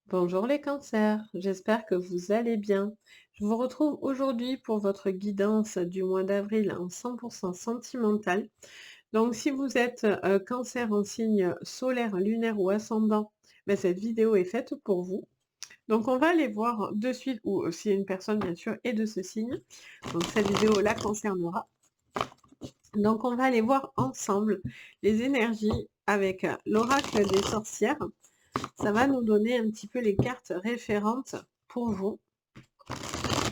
Bonjour les cancers, j'espère que vous allez bien. Je vous retrouve aujourd'hui pour votre guidance du mois d'avril en 100% sentimental. Donc si vous êtes cancer en signe solaire, lunaire ou ascendant, ben, cette vidéo est faite pour vous. Donc on va aller voir de suite, ou si une personne bien sûr est de ce signe, donc cette vidéo la concernera. Donc on va aller voir ensemble les énergies avec l'oracle des sorcières. Ça va nous donner un petit peu les cartes référentes pour vous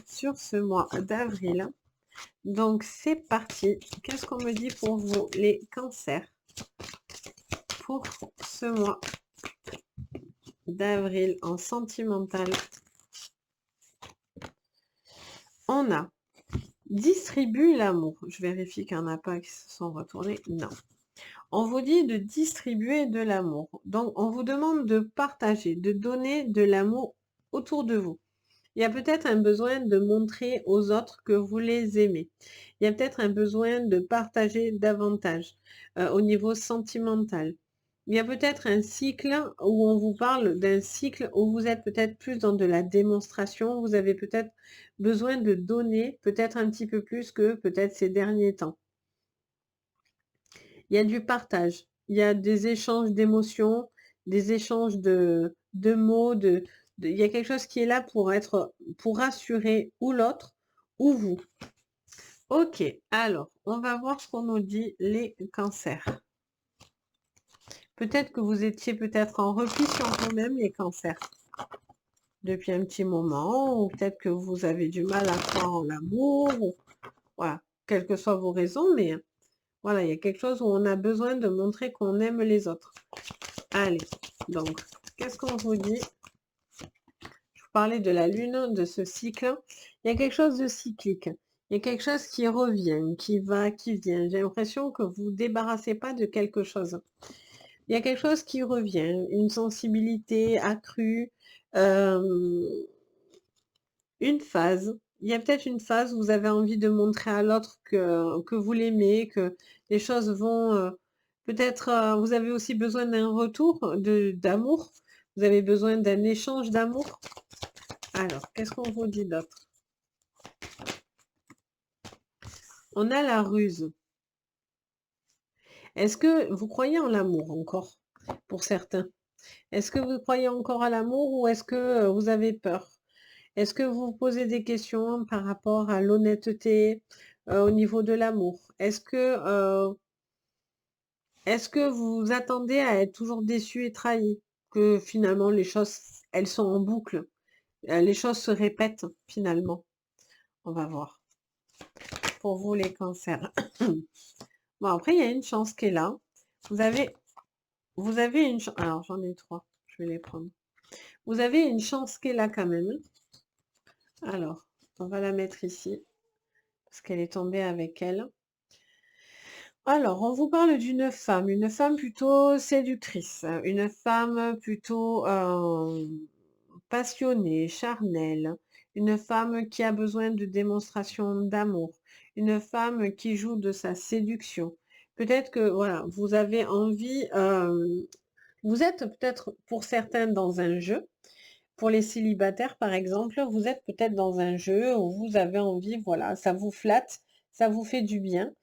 sur ce mois d'avril. Donc c'est parti. Qu'est-ce qu'on me dit pour vous les cancers pour ce mois d'avril en sentimental? On a distribue l'amour. Je vérifie qu'il n'y en a pas qui se sont retournés. Non. On vous dit de distribuer de l'amour. Donc on vous demande de partager, de donner de l'amour autour de vous. Il y a peut-être un besoin de montrer aux autres que vous les aimez. Il y a peut-être un besoin de partager davantage au niveau sentimental. Il y a peut-être un cycle où on vous parle d'un cycle où vous êtes peut-être plus dans de la démonstration. Vous avez peut-être besoin de donner peut-être un petit peu plus que peut-être ces derniers temps. Il y a du partage. Il y a des échanges d'émotions, des échanges de mots, il y a quelque chose qui est là pour rassurer ou l'autre ou vous. Ok, alors, on va voir ce qu'on nous dit les cancers. Peut-être que vous étiez peut-être en repli sur vous-même, les cancers, depuis un petit moment, ou peut-être que vous avez du mal à croire en l'amour, ou voilà, quelles que soient vos raisons, mais voilà, il y a quelque chose où on a besoin de montrer qu'on aime les autres. Allez, donc, qu'est-ce qu'on vous dit? Je vous parlais de la lune, de ce cycle. Il y a quelque chose de cyclique. Il y a quelque chose qui revient, qui va, qui vient. J'ai l'impression que vous ne vous débarrassez pas de quelque chose. Il y a quelque chose qui revient, une sensibilité accrue, une phase. Il y a peut-être une phase où vous avez envie de montrer à l'autre que vous l'aimez, que les choses vont... peut-être vous avez aussi besoin d'un retour d'amour. Vous avez besoin d'un échange d'amour. Alors, qu'est-ce qu'on vous dit d'autre? On a la ruse. Est-ce que vous croyez en l'amour encore, pour certains? Est-ce que vous croyez encore à l'amour ou est-ce que vous avez peur? Est-ce que vous vous posez des questions par rapport à l'honnêteté au niveau de l'amour? Est-ce que vous attendez à être toujours déçu et trahi? Que finalement les choses, elles sont en boucle. Les choses se répètent finalement. On va voir. Pour vous les cancers. Bon, après, il y a une chance qui est là. Vous avez, vous avez une chance. Alors, j'en ai trois. Je vais les prendre. Vous avez une chance qui est là quand même. Alors, on va la mettre ici. Parce qu'elle est tombée avec elle. Alors, on vous parle d'une femme. Une femme plutôt séductrice. Une femme plutôt passionnée, charnelle. Une femme qui a besoin de démonstration d'amour. Une femme qui joue de sa séduction. Peut-être que, voilà, vous avez envie... vous êtes peut-être pour certains dans un jeu. Pour les célibataires, par exemple, vous êtes peut-être dans un jeu où vous avez envie, voilà, ça vous flatte, ça vous fait du bien.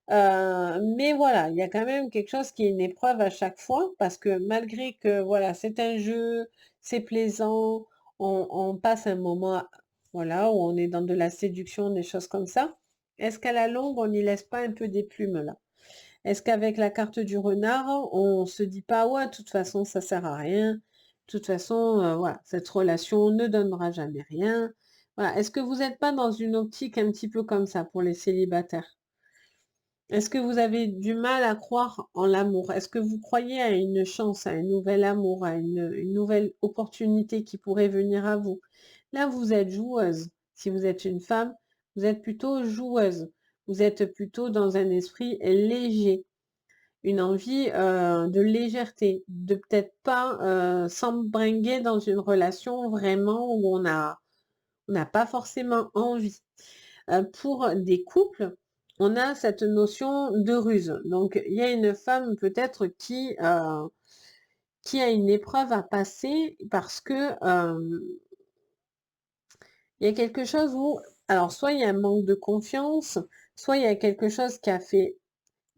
Mais voilà, il y a quand même quelque chose qui est une épreuve à chaque fois parce que malgré que, voilà, c'est un jeu, c'est plaisant, on passe un moment, voilà, où on est dans de la séduction, des choses comme ça. Est-ce qu'à la longue, on n'y laisse pas un peu des plumes là? Est-ce qu'avec la carte du renard, on se dit pas: «Ouais, de toute façon, ça sert à rien. De toute façon, voilà, cette relation ne donnera jamais rien». Voilà. Est-ce que vous n'êtes pas dans une optique un petit peu comme ça pour les célibataires? Est-ce que vous avez du mal à croire en l'amour? Est-ce que vous croyez à une chance, à un nouvel amour, à une nouvelle opportunité qui pourrait venir à vous? Là, vous êtes joueuse. Si vous êtes une femme, vous êtes plutôt joueuse. Vous êtes plutôt dans un esprit léger. Une envie, de légèreté, de peut-être pas, s'embringuer dans une relation vraiment où on n'a pas forcément envie. Pour des couples, on a cette notion de ruse. Donc il y a une femme peut-être qui a une épreuve à passer parce que il y a quelque chose où, alors soit il y a un manque de confiance, soit il y a quelque chose qui a fait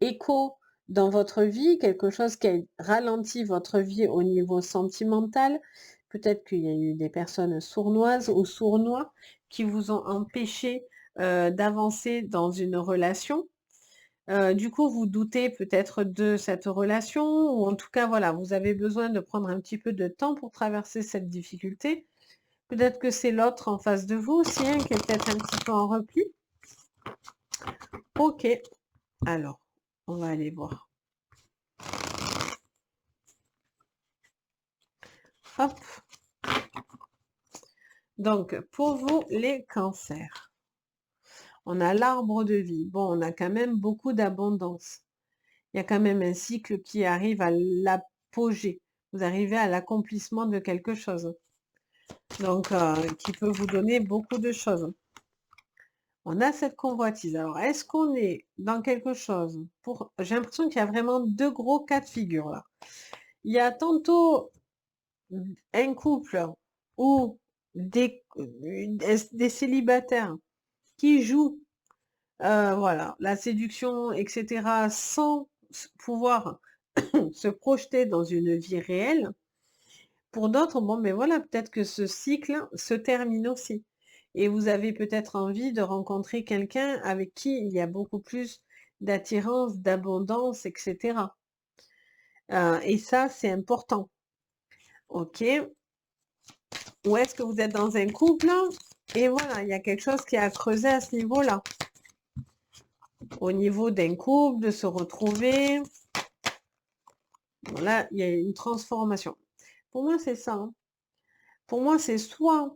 écho dans votre vie, quelque chose qui a ralenti votre vie au niveau sentimental. Peut-être qu'il y a eu des personnes sournoises ou sournois qui vous ont empêché d'avancer dans une relation. Du coup, vous doutez peut-être de cette relation, ou en tout cas, voilà, vous avez besoin de prendre un petit peu de temps pour traverser cette difficulté. Peut-être que c'est l'autre en face de vous aussi, hein, qui est peut-être un petit peu en repli. Ok, alors, on va aller voir. Hop. Donc, pour vous, les cancers, on a l'arbre de vie. Bon, on a quand même beaucoup d'abondance. Il y a quand même un cycle qui arrive à l'apogée. Vous arrivez à l'accomplissement de quelque chose. Donc, qui peut vous donner beaucoup de choses. On a cette convoitise. Alors, est-ce qu'on est dans quelque chose pour... J'ai l'impression qu'il y a vraiment deux gros cas de figure là. Il y a tantôt un couple ou des célibataires qui jouent voilà, la séduction, etc., sans pouvoir se projeter dans une vie réelle. Pour d'autres, bon, mais voilà, peut-être que ce cycle se termine aussi. Et vous avez peut-être envie de rencontrer quelqu'un avec qui il y a beaucoup plus d'attirance, d'abondance, etc. Et ça, c'est important. OK. Ou est-ce que vous êtes dans un couple et voilà, il y a quelque chose qui a creusé à ce niveau-là. Au niveau d'un couple, de se retrouver. Voilà, il y a une transformation. Pour moi, c'est ça, hein. Pour moi, c'est soit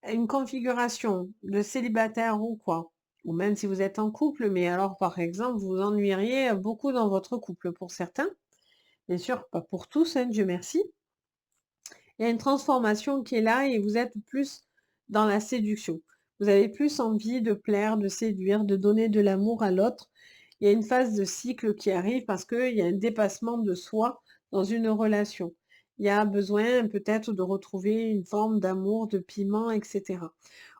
une configuration de célibataire ou quoi, ou même si vous êtes en couple, mais alors par exemple, vous vous ennuieriez beaucoup dans votre couple pour certains, bien sûr, pas pour tous, hein, Dieu merci. Il y a une transformation qui est là et vous êtes plus dans la séduction. Vous avez plus envie de plaire, de séduire, de donner de l'amour à l'autre. Il y a une phase de cycle qui arrive parce qu'il y a un dépassement de soi dans une relation. Il y a besoin peut-être de retrouver une forme d'amour, de piment, etc.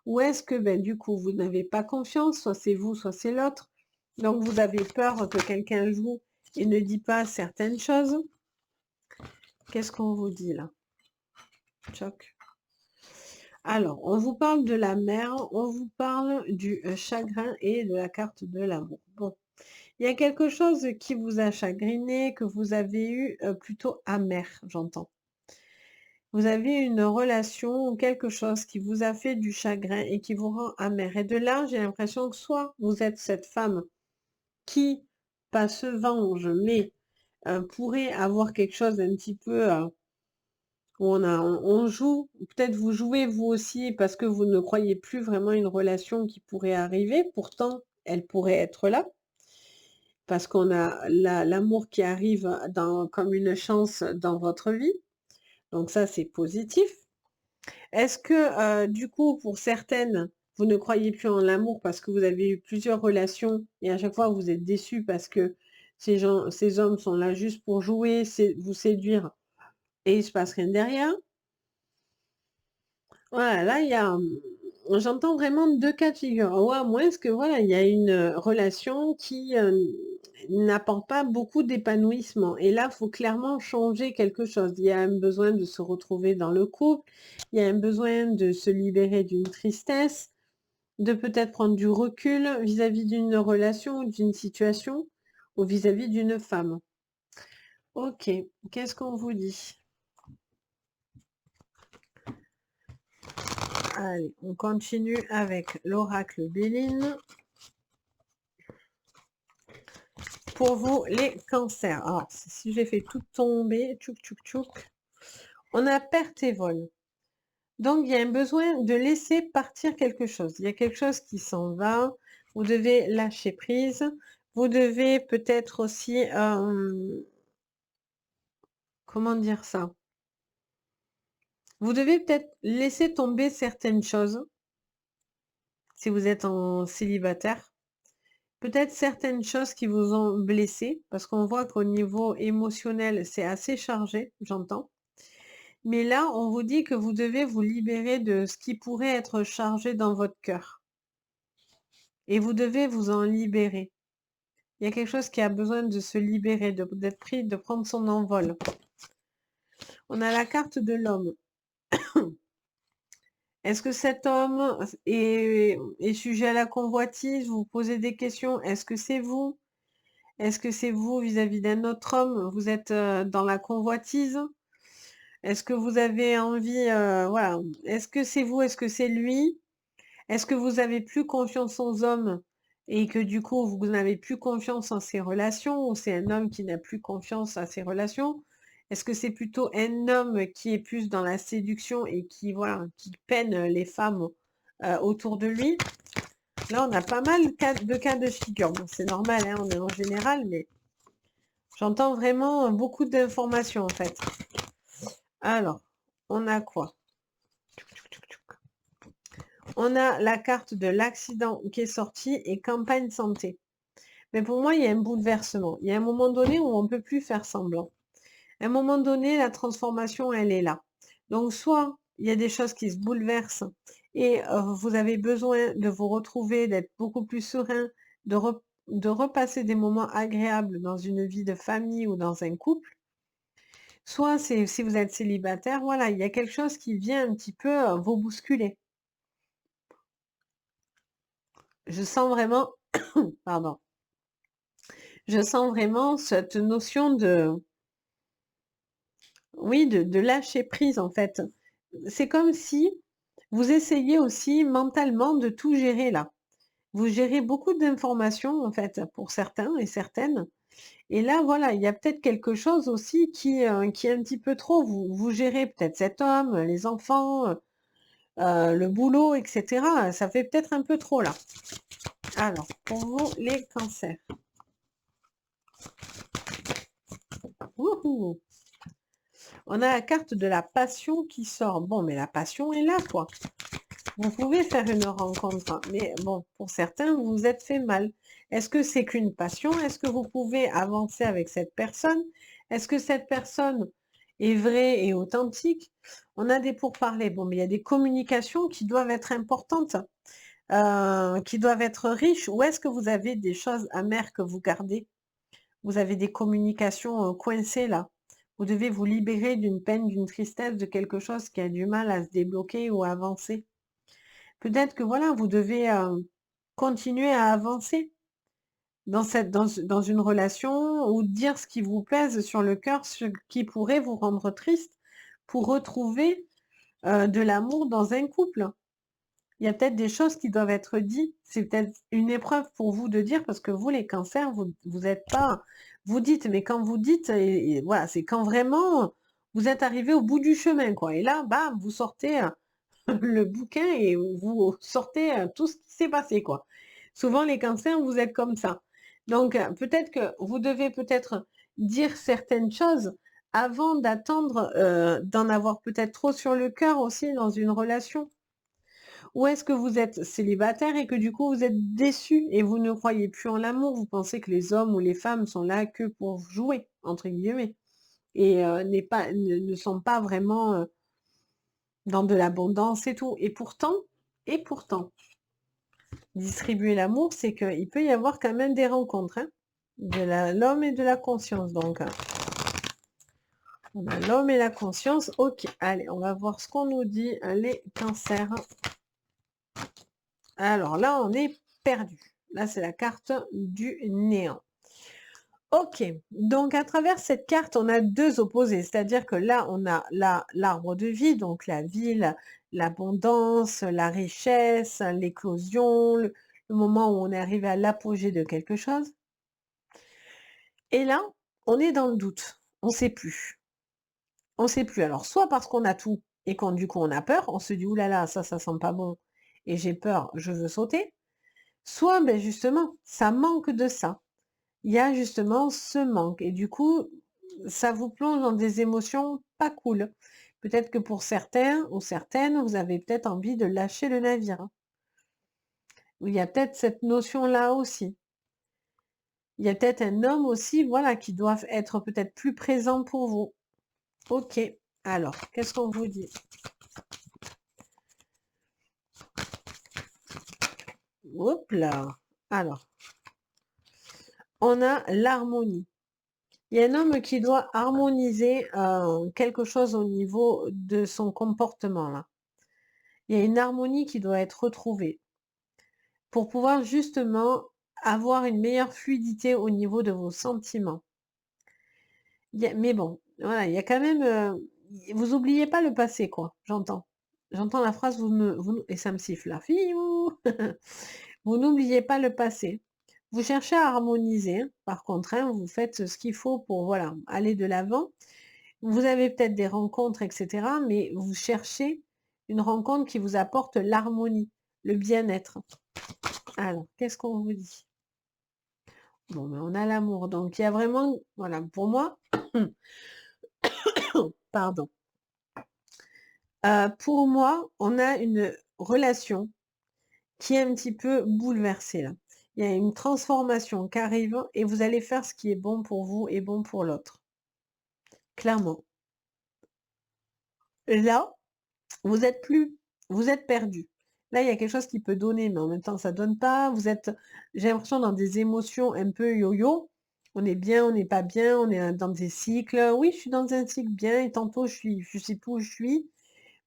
Ou est-ce que ben, du coup, vous n'avez pas confiance, soit c'est vous, soit c'est l'autre. Donc vous avez peur que quelqu'un joue et ne dit pas certaines choses. Qu'est-ce qu'on vous dit là? Choc. Alors, on vous parle de la mer, on vous parle du chagrin et de la carte de l'amour. Bon, il y a quelque chose qui vous a chagriné, que vous avez eu plutôt amer, j'entends. Vous avez une relation ou quelque chose qui vous a fait du chagrin et qui vous rend amer. Et de là, j'ai l'impression que soit vous êtes cette femme qui, pas se venge, mais pourrait avoir quelque chose d'un petit peu où on joue, peut-être vous jouez vous aussi parce que vous ne croyez plus vraiment une relation qui pourrait arriver, pourtant elle pourrait être là, parce qu'on a l'amour qui arrive comme une chance dans votre vie, donc ça c'est positif. Est-ce que du coup pour certaines, vous ne croyez plus en l'amour parce que vous avez eu plusieurs relations et à chaque fois vous êtes déçus parce que ces hommes sont là juste pour jouer, vous séduire et il ne se passe rien derrière? Voilà, là, j'entends vraiment 2 cas de figure. Ou à moins que voilà, il y a une relation qui n'apporte pas beaucoup d'épanouissement. Et là, il faut clairement changer quelque chose. Il y a un besoin de se retrouver dans le couple, il y a un besoin de se libérer d'une tristesse, de peut-être prendre du recul vis-à-vis d'une relation ou d'une situation, ou vis-à-vis d'une femme. Ok, qu'est-ce qu'on vous dit? Allez, on continue avec l'oracle Béline. Pour vous, les cancers. Alors, si j'ai fait tout tomber, tchouk tchouk tchouk, on a perte et vol. Donc, il y a un besoin de laisser partir quelque chose. Il y a quelque chose qui s'en va. Vous devez lâcher prise. Vous devez peut-être aussi, comment dire ça? Vous devez peut-être laisser tomber certaines choses si vous êtes en célibataire. Peut-être certaines choses qui vous ont blessé, parce qu'on voit qu'au niveau émotionnel, c'est assez chargé, j'entends. Mais là, on vous dit que vous devez vous libérer de ce qui pourrait être chargé dans votre cœur. Et vous devez vous en libérer. Il y a quelque chose qui a besoin de se libérer, d'être pris, de prendre son envol. On a la carte de l'homme. Est-ce que cet homme est sujet à la convoitise? Vous vous posez des questions. Est-ce que c'est vous? Est-ce que c'est vous vis-à-vis d'un autre homme? Vous êtes dans la convoitise? Est-ce que vous avez envie, voilà. Est-ce que c'est vous? Est-ce que c'est lui? Est-ce que vous avez plus confiance aux hommes et que du coup vous n'avez plus confiance en ces relations, ou c'est un homme qui n'a plus confiance à ses relations? Est-ce que c'est plutôt un homme qui est plus dans la séduction et qui, voilà, qui peine les femmes autour de lui? Là, on a pas mal de cas de figure. Bon, c'est normal, hein, on est en général, mais j'entends vraiment beaucoup d'informations en fait. Alors, on a quoi? On a la carte de l'accident qui est sortie et campagne santé. Mais pour moi, il y a un bouleversement. Il y a un moment donné où on ne peut plus faire semblant. À un moment donné, la transformation, elle est là. Donc, soit il y a des choses qui se bouleversent et vous avez besoin de vous retrouver, d'être beaucoup plus serein, de repasser des moments agréables dans une vie de famille ou dans un couple. Soit si vous êtes célibataire, voilà, il y a quelque chose qui vient un petit peu vous bousculer. Je sens vraiment, pardon, je sens vraiment cette notion de, oui, de lâcher prise en fait. C'est comme si vous essayez aussi mentalement de tout gérer là. Vous gérez beaucoup d'informations en fait pour certains et certaines. Et là, voilà, il y a peut-être quelque chose aussi qui est un petit peu trop. Vous gérez peut-être cet homme, les enfants, le boulot, etc. Ça fait peut-être un peu trop là. Alors, pour vous, les cancers. Wouhou! On a la carte de la passion qui sort. Bon, mais la passion est là, quoi. Vous pouvez faire une rencontre, mais bon, pour certains, vous vous êtes fait mal. Est-ce que c'est qu'une passion? Est-ce que vous pouvez avancer avec cette personne? Est-ce que cette personne est vraie et authentique? On a des pourparlers. Bon, mais il y a des communications qui doivent être importantes, qui doivent être riches. Ou est-ce que vous avez des choses amères que vous gardez? Vous avez des communications coincées là. Vous devez vous libérer d'une peine, d'une tristesse, de quelque chose qui a du mal à se débloquer ou à avancer. Peut-être que voilà, vous devez continuer à avancer dans une relation, ou dire ce qui vous pèse sur le cœur, ce qui pourrait vous rendre triste, pour retrouver de l'amour dans un couple. Il y a peut-être des choses qui doivent être dites. C'est peut-être une épreuve pour vous de dire, parce que vous, les cancers, vous êtes pas... Vous dites, mais quand vous dites, et voilà, c'est quand vraiment vous êtes arrivé au bout du chemin, quoi. Et là, bam, vous sortez le bouquin et vous sortez tout ce qui s'est passé, quoi. Souvent, les cancers, vous êtes comme ça. Donc, peut-être que vous devez peut-être dire certaines choses avant d'attendre d'en avoir peut-être trop sur le cœur aussi dans une relation. Ou est-ce que vous êtes célibataire et que du coup vous êtes déçu et vous ne croyez plus en l'amour? Vous pensez que les hommes ou les femmes sont là que pour jouer, entre guillemets, et ne sont pas vraiment dans de l'abondance et tout. Et pourtant, distribuer l'amour, c'est qu'il peut y avoir quand même des rencontres, hein, de l'homme et de la conscience. Donc, on a l'homme et la conscience. Ok, allez, on va voir ce qu'on nous dit, les cancers. Alors là, on est perdu. Là, c'est la carte du néant. Ok, donc à travers cette carte, on a deux opposés, c'est-à-dire que là, on a l'arbre de vie, donc la vie, l'abondance, la richesse, l'éclosion, le moment où on est arrivé à l'apogée de quelque chose. Et là, on est dans le doute, on ne sait plus. On ne sait plus. Alors, soit parce qu'on a tout et qu'on du coup on a peur, on se dit oulala, ça sent pas bon et j'ai peur, je veux sauter. Soit, ben justement, ça manque de ça. Il y a justement ce manque et du coup, ça vous plonge dans des émotions pas cool. Peut-être que pour certains ou certaines, vous avez peut-être envie de lâcher le navire, hein. Il y a peut-être cette notion-là aussi. Il y a peut-être un homme aussi, voilà, qui doit être peut-être plus présent pour vous. Ok. Alors, qu'est-ce qu'on vous dit? Hop là. Alors, on a l'harmonie. Il y a un homme qui doit harmoniser quelque chose au niveau de son comportement là. Il y a une harmonie qui doit être retrouvée pour pouvoir justement avoir une meilleure fluidité au niveau de vos sentiments. Mais bon, voilà, il y a quand même, vous oubliez pas le passé quoi, j'entends. J'entends la phrase et ça me siffle là, fiou! Vous n'oubliez pas le passé. Vous cherchez à harmoniser, par contre, hein, vous faites ce qu'il faut pour, voilà, aller de l'avant. Vous avez peut-être des rencontres et cetera, mais vous cherchez une rencontre qui vous apporte l'harmonie, le bien-être. Alors, qu'est-ce qu'on vous dit? Bon, ben, on a l'amour, donc il y a vraiment, voilà, pour moi, pardon. Pour moi, on a une relation qui est un petit peu bouleversée là. Il y a une transformation qui arrive et vous allez faire ce qui est bon pour vous et bon pour l'autre. Clairement. Là, vous êtes perdu. Là, il y a quelque chose qui peut donner, mais en même temps, ça donne pas. J'ai l'impression dans des émotions un peu yo-yo. On est bien, on n'est pas bien, on est dans des cycles. Oui, je suis dans un cycle bien et tantôt je sais plus où je suis.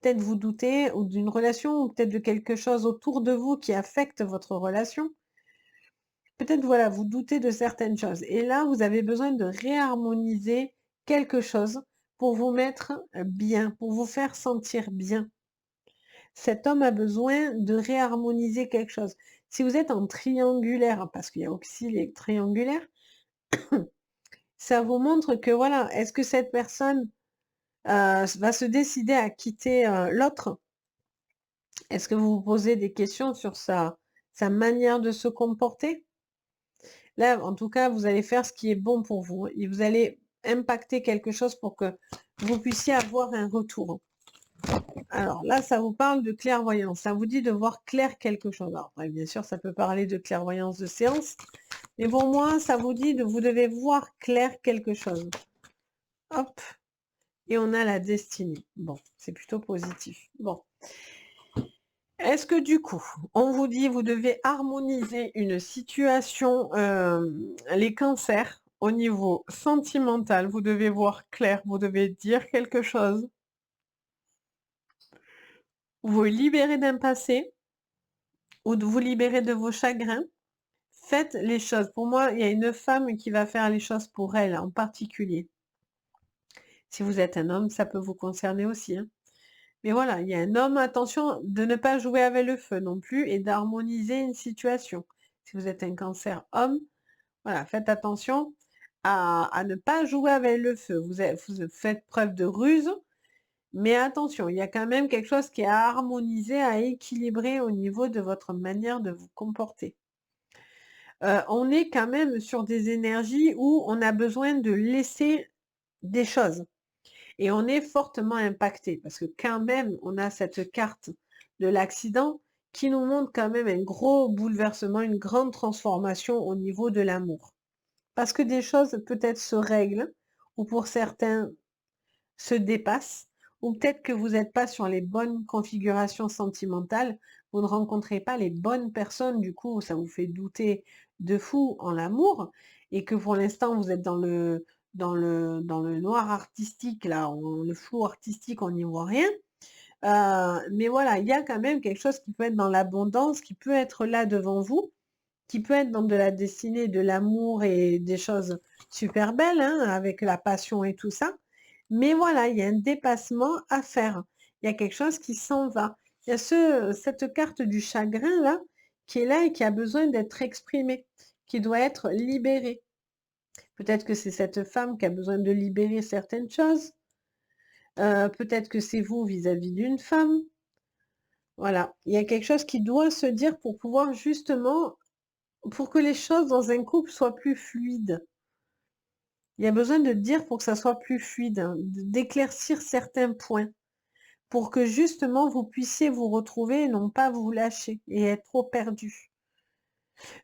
Peut-être vous doutez ou d'une relation ou peut-être de quelque chose autour de vous qui affecte votre relation. Peut-être, voilà, vous doutez de certaines choses et là, vous avez besoin de réharmoniser quelque chose pour vous mettre, bien, pour vous faire sentir bien. Cet homme a besoin de réharmoniser quelque chose. Si vous êtes en triangulaire, parce qu'il y a aussi les triangulaires, ça vous montre que, voilà, est-ce que cette personne, va se décider à quitter, l'autre? Est-ce que vous vous posez des questions sur sa manière de se comporter? Là, en tout cas, vous allez faire ce qui est bon pour vous et vous allez impacter quelque chose pour que vous puissiez avoir un retour. Alors là, ça vous parle de clairvoyance. Ça vous dit de voir clair quelque chose. Alors après, bien sûr, ça peut parler de clairvoyance de séance. Mais pour moi, ça vous dit de vous devez voir clair quelque chose. Hop. Et on a la destinée. Bon, c'est plutôt positif. Bon. Est-ce que du coup, on vous dit vous devez harmoniser une situation, les cancers, au niveau sentimental, vous devez voir clair, vous devez dire quelque chose, vous libérer d'un passé ou de vous libérer de vos chagrins. Faites les choses. Pour moi, il y a une femme qui va faire les choses pour elle en particulier. Si vous êtes un homme, ça peut vous concerner aussi, hein. Mais voilà, il y a un homme, attention de ne pas jouer avec le feu non plus et d'harmoniser une situation. Si vous êtes un cancer homme, voilà, faites attention à ne pas jouer avec le feu. Vous faites preuve de ruse, mais attention, il y a quand même quelque chose qui est à harmoniser, à équilibrer au niveau de votre manière de vous comporter. On est quand même sur des énergies où on a besoin de laisser des choses et on est fortement impacté parce que quand même, on a cette carte de l'accident qui nous montre quand même un gros bouleversement, une grande transformation au niveau de l'amour. Parce que des choses peut-être se règlent ou pour certains se dépassent ou peut-être que vous n'êtes pas sur les bonnes configurations sentimentales, vous ne rencontrez pas les bonnes personnes, du coup ça vous fait douter de fou en l'amour et que pour l'instant vous êtes dans le noir artistique là, le flou artistique, on n'y voit rien. Mais voilà, il y a quand même quelque chose qui peut être dans l'abondance, qui peut être là devant vous, qui peut être dans de la destinée, de l'amour et des choses super belles, hein, avec la passion et tout ça. Mais voilà, il y a un dépassement à faire. Il y a quelque chose qui s'en va. Il y a cette carte du chagrin là, qui est là et qui a besoin d'être exprimée, qui doit être libérée. Peut-être que c'est cette femme qui a besoin de libérer certaines choses. Peut-être que c'est vous vis-à-vis d'une femme. Voilà, il y a quelque chose qui doit se dire pour pouvoir justement pour que les choses dans un couple soient plus fluides. Il y a besoin de dire pour que ça soit plus fluide, hein, d'éclaircir certains points, pour que justement vous puissiez vous retrouver et non pas vous lâcher et être trop perdu.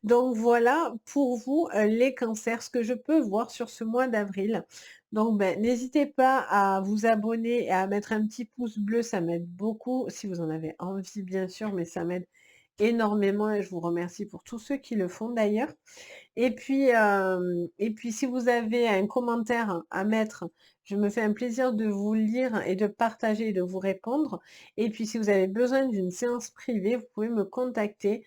Donc voilà pour vous, les cancers, ce que je peux voir sur ce mois d'avril. Donc ben, n'hésitez pas à vous abonner et à mettre un petit pouce bleu, ça m'aide beaucoup, si vous en avez envie bien sûr, mais ça m'aide énormément et je vous remercie pour tous ceux qui le font d'ailleurs. Et puis si vous avez un commentaire à mettre, je me fais un plaisir de vous lire et de partager et de vous répondre. Et puis si vous avez besoin d'une séance privée, vous pouvez me contacter.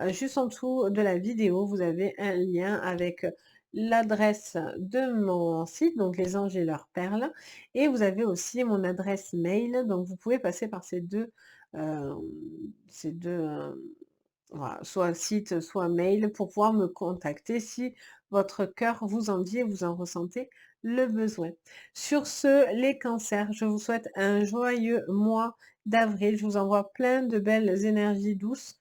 Juste en dessous de la vidéo, vous avez un lien avec l'adresse de mon site, donc Les Anges et leurs perles. Et vous avez aussi mon adresse mail, donc vous pouvez passer par euh, ces deux voilà, soit site, soit mail pour pouvoir me contacter si votre cœur vous en dit et vous en ressentez le besoin. Sur ce, les cancers, je vous souhaite un joyeux mois d'avril. Je vous envoie plein de belles énergies douces,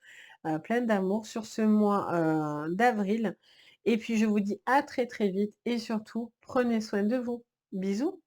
plein d'amour sur ce mois d'avril. Et puis je vous dis à très très vite et surtout, prenez soin de vous. Bisous.